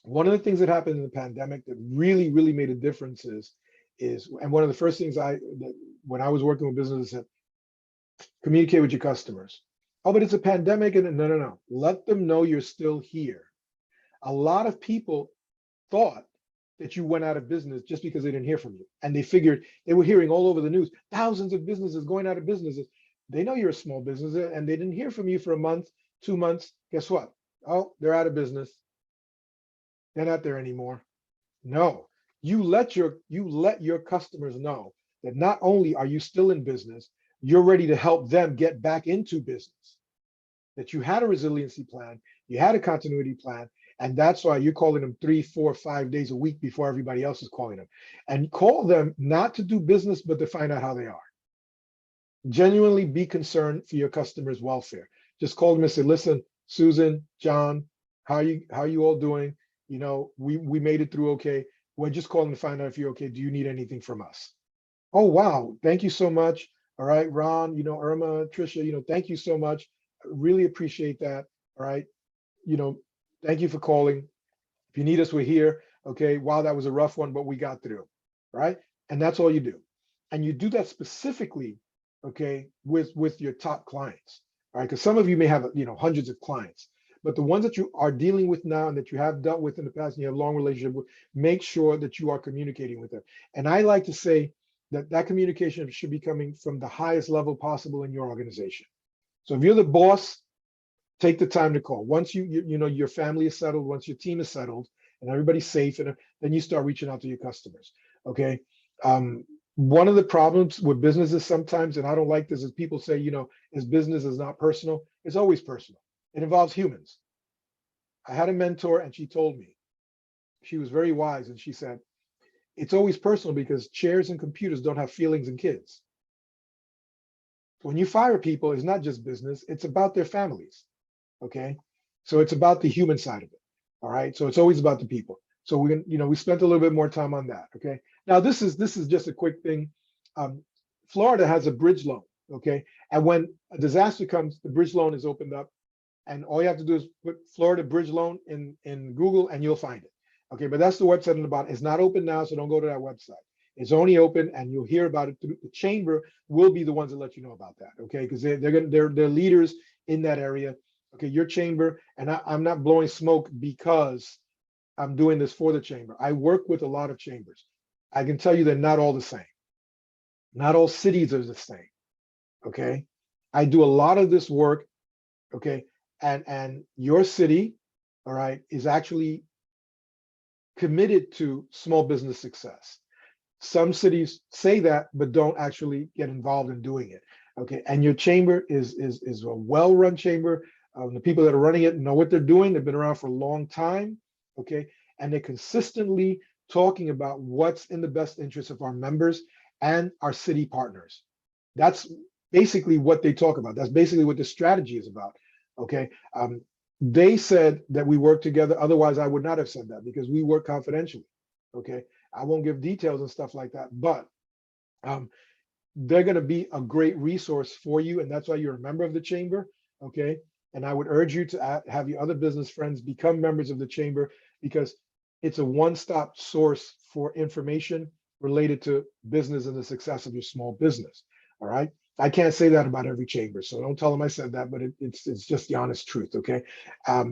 S3: One of the things that happened in the pandemic that really, really made a difference is, and one of the first things when I was working with businesses, communicate with your customers. Oh, but it's a pandemic. And no. Let them know you're still here. A lot of people thought that you went out of business just because they didn't hear from you. And they figured, they were hearing all over the news, thousands of businesses going out of businesses. They know you're a small business and they didn't hear from you for a month, 2 months. Guess what? Oh, they're out of business. They're not there anymore. No, you let your customers know that not only are you still in business, you're ready to help them get back into business, that you had a resiliency plan, you had a continuity plan, and that's why you're calling them 3, 4, 5 days a week before everybody else is calling them. And call them not to do business, but to find out how they are. Genuinely be concerned for your customers' welfare. Just call them and say, listen, Susan, John, how are you all doing? We made it through okay. We're just calling to find out if you're okay. Do you need anything from us? Oh, wow. Thank you so much. All right, Ron, Irma, Trisha, thank you so much. I really appreciate that. All right. Thank you for calling. If you need us, we're here. Okay. Wow, that was a rough one, but we got through. Right. And that's all you do. And you do that specifically, okay, with your top clients. All right. Because some of you may have, hundreds of clients, but the ones that you are dealing with now and that you have dealt with in the past and you have a long relationship with, make sure that you are communicating with them. And I like to say, that communication should be coming from the highest level possible in your organization. So if you're the boss, take the time to call. Once your family is settled, once your team is settled and everybody's safe, and then you start reaching out to your customers. Okay. One of the problems with businesses sometimes, and I don't like this, is people say, is business is not personal. It's always personal. It involves humans. I had a mentor and she told me, she was very wise, and she said, it's always personal because chairs and computers don't have feelings and kids. When you fire people, it's not just business, it's about their families. Okay. So it's about the human side of it. All right. So it's always about the people. So we spent a little bit more time on that. Okay. Now this is just a quick thing. Florida has a bridge loan. Okay. And when a disaster comes, the bridge loan is opened up, and all you have to do is put Florida bridge loan in Google and you'll find it. Okay. But that's the website in the bottom. It's not open now, so don't go to that website. It's only open, and you'll hear about it through the chamber. Will be the ones that let you know about that. Okay. Because they're leaders in that area. Okay, your chamber, and I'm not blowing smoke because I'm doing this for the chamber. I work with a lot of chambers. I can tell you they're not all the same. Not all cities are the same. Okay, I do a lot of this work. Okay, and your city, all right, is actually committed to small business success. Some cities say that, but don't actually get involved in doing it. Okay, and your chamber is a well-run chamber. The people that are running it know what they're doing. They've been around for a long time, okay? And they're consistently talking about what's in the best interest of our members and our city partners. That's basically what they talk about. That's basically what the strategy is about, okay? They said that we work together. Otherwise, I would not have said that, because we work confidentially, okay? I won't give details and stuff like that, but they're going to be a great resource for you, and that's why you're a member of the chamber, okay? And I would urge you to have your other business friends become members of the chamber, because it's a one-stop source for information related to business and the success of your small business. All right. I can't say that about every chamber, so don't tell them I said that, but it's just the honest truth. Okay.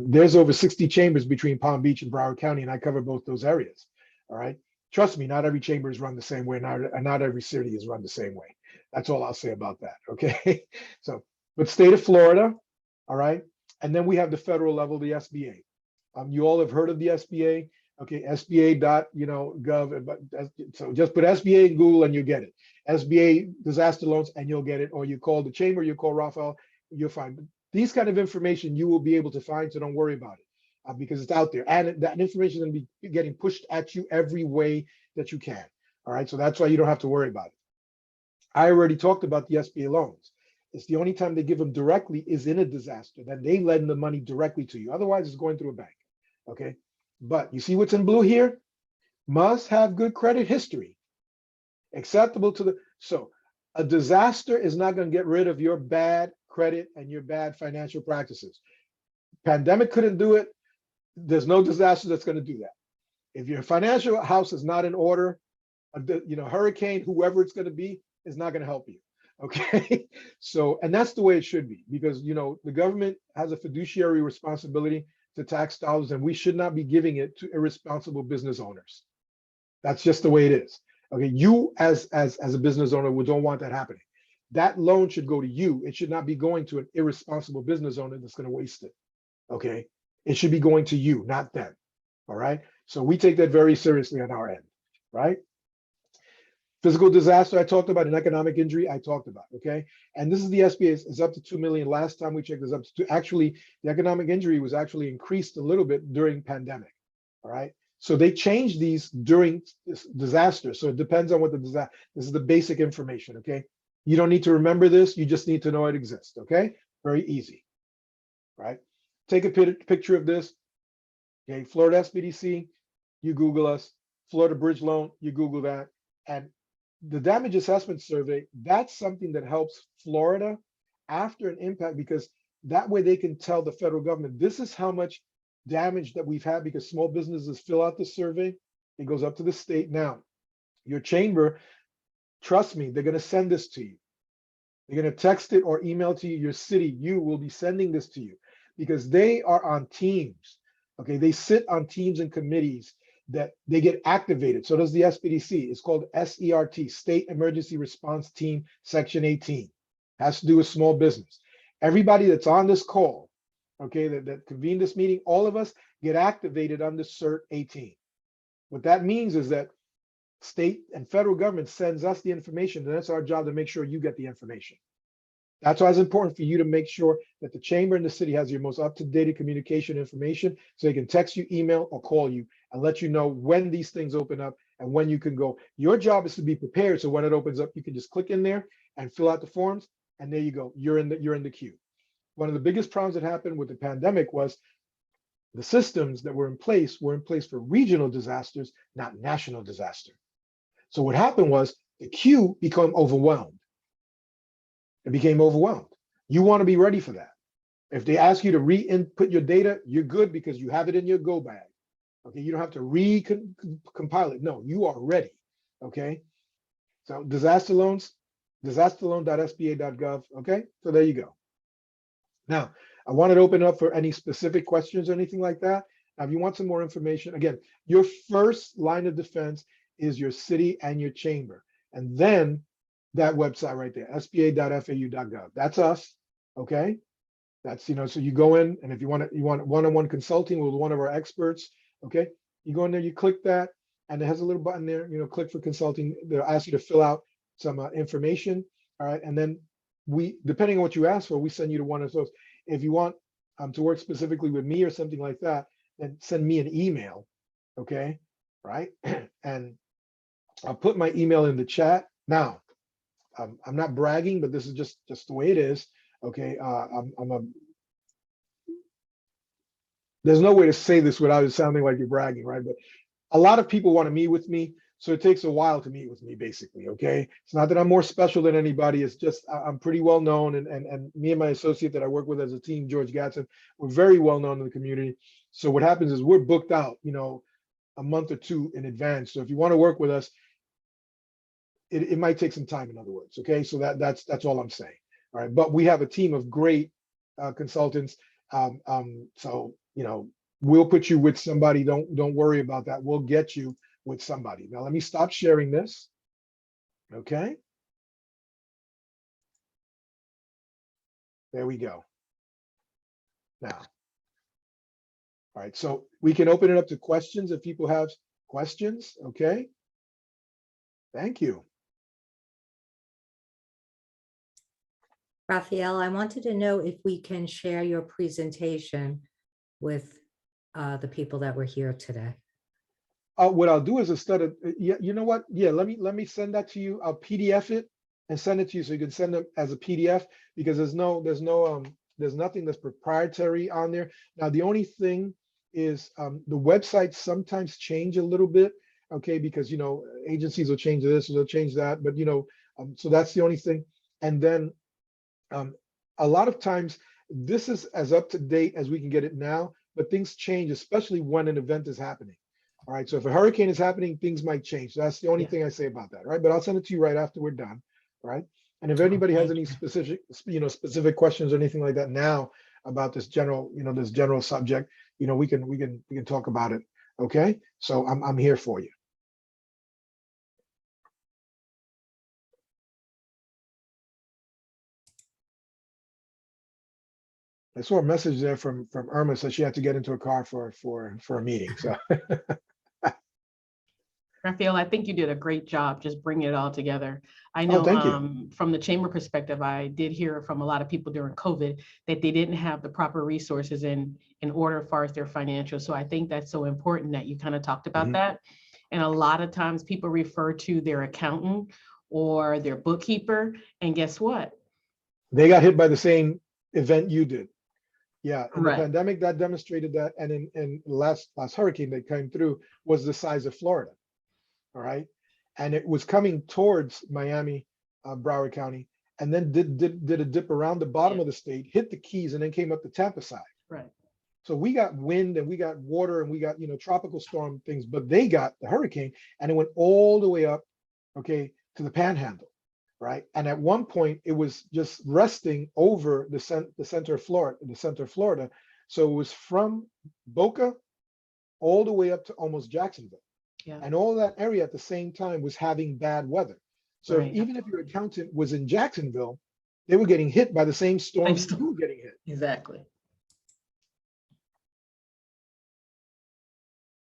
S3: There's over 60 chambers between Palm Beach and Broward County, and I cover both those areas. All right. Trust me, not every chamber is run the same way. Not every city is run the same way. That's all I'll say about that. Okay. So, but state of Florida. All right. And then we have the federal level, the SBA. You all have heard of the SBA. Okay, SBA.gov. But so just put SBA in Google and you get it. SBA disaster loans and you'll get it. Or you call the chamber, you call Raphael, you'll find these kind of information you will be able to find. So don't worry about it because it's out there. And that information is going to be getting pushed at you every way that you can. All right. So that's why you don't have to worry about it. I already talked about the SBA loans. It's the only time they give them directly is in a disaster. Then they lend the money directly to you. Otherwise, it's going through a bank. Okay. But you see what's in blue here? Must have good credit history. Acceptable to the. So a disaster is not going to get rid of your bad credit and your bad financial practices. Pandemic couldn't do it. There's no disaster that's going to do that. If your financial house is not in order, hurricane, whoever it's going to be, is not going to help you. Okay. So, and that's the way it should be, because, the government has a fiduciary responsibility to tax dollars, and we should not be giving it to irresponsible business owners. That's just the way it is. Okay. You as a business owner don't want that happening. That loan should go to you. It should not be going to an irresponsible business owner that's going to waste it. Okay. It should be going to you, not them. All right. So we take that very seriously on our end, right? Physical disaster I talked about, and economic injury I talked about, okay? And this is the SBA is up to 2 million. Last time we checked, is up to 2. Actually, the economic injury was actually increased a little bit during pandemic, all right? So they changed these during this disaster. So it depends on what the disaster, this is the basic information, okay? You don't need to remember this, you just need to know it exists, okay? Very easy, right? Take a picture of this, okay? Florida SBDC, you Google us. Florida Bridge Loan, you Google that. And the damage assessment survey, that's something that helps Florida after an impact, because that way they can tell the federal government, this is how much damage that we've had, because small businesses fill out the survey. It goes up to the state. Now, your chamber, trust me, they're going to send this to you. They're going to text it or email to you. Your city, you will be sending this to you, because they are on teams. Okay, they sit on teams and committees that they get activated. So does the SBDC. It's called SERT, State Emergency Response Team, Section 18. Has to do with small business. Everybody that's on this call, okay, that convened this meeting, all of us get activated under CERT 18. What that means is that state and federal government sends us the information, and that's our job to make sure you get the information. That's why it's important for you to make sure that the chamber and the city has your most up-to-date communication information, so they can text you, email, or call you and let you know when these things open up and when you can go. Your job is to be prepared. So when it opens up, you can just click in there and fill out the forms. And there you go. You're in the queue. One of the biggest problems that happened with the pandemic was the systems that were in place for regional disasters, not national disaster. So what happened was the queue became overwhelmed. It became overwhelmed. You want to be ready for that. If they ask you to re-input your data, you're good because you have it in your go bag. Okay, you don't have to recompile it. No, you are ready. Okay, so disaster loans, disasterloan.sba.gov. Okay, so there you go. Now, I wanted to open up for any specific questions or anything like that. Now, if you want some more information, again, your first line of defense is your city and your chamber. And then that website right there, sba.fau.gov. That's us. Okay. That's, so you go in, and if you want one-on-one consulting with one of our experts, okay, you go in there, you click that, and it has a little button there, click for consulting. They'll ask you to fill out some information. All right. And then depending on what you ask for, we send you to one of those. If you want to work specifically with me or something like that, then send me an email. Okay. Right. And I'll put my email in the chat. Now, I'm not bragging, but this is just the way it is. Okay. There's no way to say this without it sounding like you're bragging, right? But a lot of people want to meet with me. So it takes a while to meet with me, basically. Okay. It's not that I'm more special than anybody. It's just I'm pretty well known. And me and my associate that I work with as a team, George Gatson, we're very well known in the community. So what happens is we're booked out, a month or two in advance. So if you want to work with us, it might take some time, in other words. Okay. So that's all I'm saying. All right. But we have a team of great consultants. So, we'll put you with somebody. Don't worry about that. We'll get you with somebody. Now, let me stop sharing this. Okay. There we go. Now, all right. So we can open it up to questions if people have questions. Okay. Thank you.
S1: Raphael, I wanted to know if we can share your presentation with the people that were here today.
S3: What I'll do is instead of, you know what? Yeah, let me send that to you. I'll PDF it and send it to you so you can send it as a PDF, because there's nothing that's proprietary on there. Now, the only thing is the websites sometimes change a little bit, okay, because agencies will change this or they'll change that, but so that's the only thing. And then a lot of times this is as up to date as we can get it now, but things change, especially when an event is happening. All right, so if a hurricane is happening, things might change. That's the only thing I say about that, right? But I'll send it to you right after we're done, right? And if anybody has any specific questions or anything like that now about this general, this general subject, we can talk about it. Okay, so I'm here for you. I saw a message there from Irma, said she had to get into a car for a meeting. So,
S4: Raphael, I think you did a great job just bringing it all together. I know
S3: thank you.
S4: From the chamber perspective, I did hear from a lot of people during COVID that they didn't have the proper resources in order as far as their financials. So I think that's so important that you kind of talked about that. And a lot of times people refer to their accountant or their bookkeeper, and guess what?
S3: They got hit by the same event you did. Yeah, in
S4: Right.
S3: the pandemic, that demonstrated that, and in last hurricane that came through was the size of Florida. All right, and it was coming towards Miami, Broward County, and then did a dip around the bottom of the state, hit the Keys, and then came up the Tampa side.
S4: Right.
S3: So we got wind and we got water and we got tropical storm things, but they got the hurricane and it went all the way up, okay, to the Panhandle. Right. And at one point it was just resting over the center of Florida. So it was from Boca all the way up to almost Jacksonville. Yeah. And all that area at the same time was having bad weather. So even if your accountant was in Jacksonville, they were getting hit by the same storm you were getting hit.
S4: Exactly.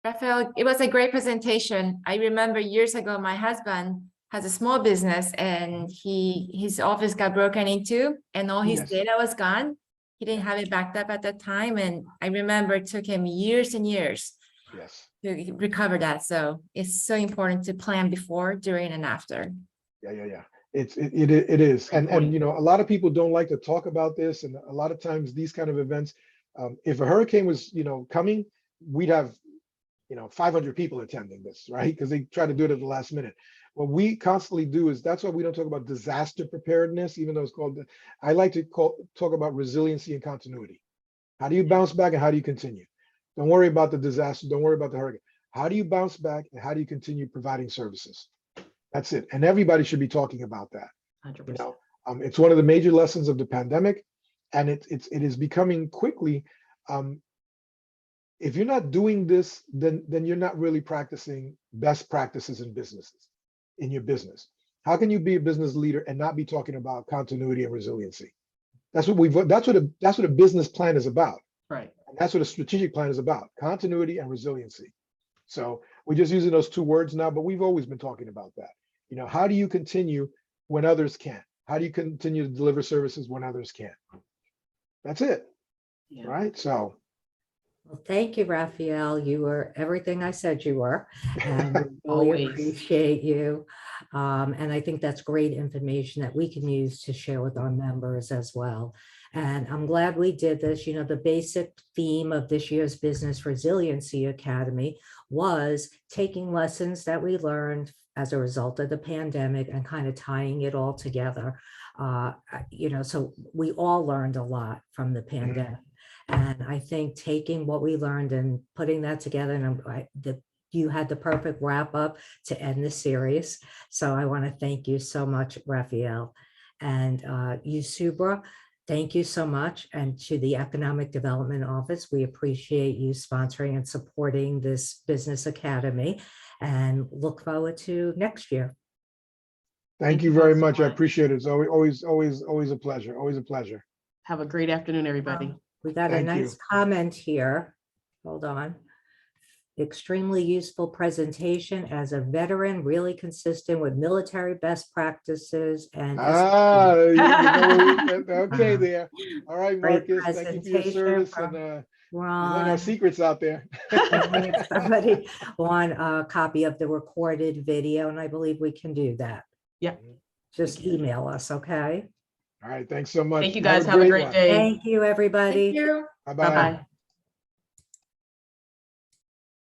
S2: Raphael, it was a great presentation. I remember years ago, my husband has a small business and his office got broken into and all his data was gone. He didn't have it backed up at that time. And I remember it took him years and years
S3: Yes.
S2: to recover that. So it's so important to plan before, during, and after.
S3: Yeah. It is.
S4: Great
S3: And
S4: point.
S3: you know, a lot of people don't like to talk about this. And a lot of times these kind of events, if a hurricane was, you know, coming, we'd have, you know, 500 people attending this, right? Because they try to do it at the last minute. What we constantly do is, that's why we don't talk about disaster preparedness, even though it's called, I like to talk about resiliency and continuity. How do you bounce back and how do you continue? Don't worry about the disaster. Don't worry about the hurricane. How do you bounce back and how do you continue providing services? That's it. And everybody should be talking about that.
S4: 100%.
S3: You know, it's one of the major lessons of the pandemic, and it is becoming quickly. If you're not doing this, then you're not really practicing best practices in your business. How can you be a business leader and not be talking about continuity and resiliency? That's what a business plan is about.
S4: Right.
S3: And that's what a strategic plan is about: continuity and resiliency. So we're just using those two words now, but we've always been talking about that. You know, how do you continue when others can't? How do you continue to deliver services when others can't? That's it.
S4: Yeah.
S3: Right. So
S1: Well, thank you, Raphael. You were everything I said you were, and we really
S4: Always.
S1: appreciate you. And I think that's great information that we can use to share with our members as well. And I'm glad we did this. You know, the basic theme of this year's Business Resiliency Academy was taking lessons that we learned as a result of the pandemic and kind of tying it all together. You know, so we all learned a lot from the pandemic. And I think taking what we learned and putting that together, and you had the perfect wrap up to end the series. So I want to thank you so much, Raphael. And you, Subra, thank you so much. And to the Economic Development Office, we appreciate you sponsoring and supporting this Business Academy, and look forward to next year.
S3: thank you very much. I appreciate it. It's always a pleasure. Always a pleasure.
S4: Have a great afternoon, everybody.
S1: We got a
S3: Thank
S1: nice
S3: you.
S1: comment here. Hold on. Extremely useful presentation. As a veteran, really consistent with military best practices and
S3: You know, okay there. All right,
S1: Great
S3: Marcus. Thank you for your
S1: presentation
S3: service,
S1: from
S3: and you let
S1: Ron.
S3: our secrets out there.
S1: And if somebody want a copy of the recorded video, and I believe we can do that.
S4: Yeah.
S1: Just
S4: We can.
S1: email us, okay?
S3: All right. Thanks so much.
S4: Thank you guys. Have a great
S3: one.
S4: day.
S1: Thank you, everybody.
S2: Thank you.
S3: Bye-bye.
S4: Bye-bye.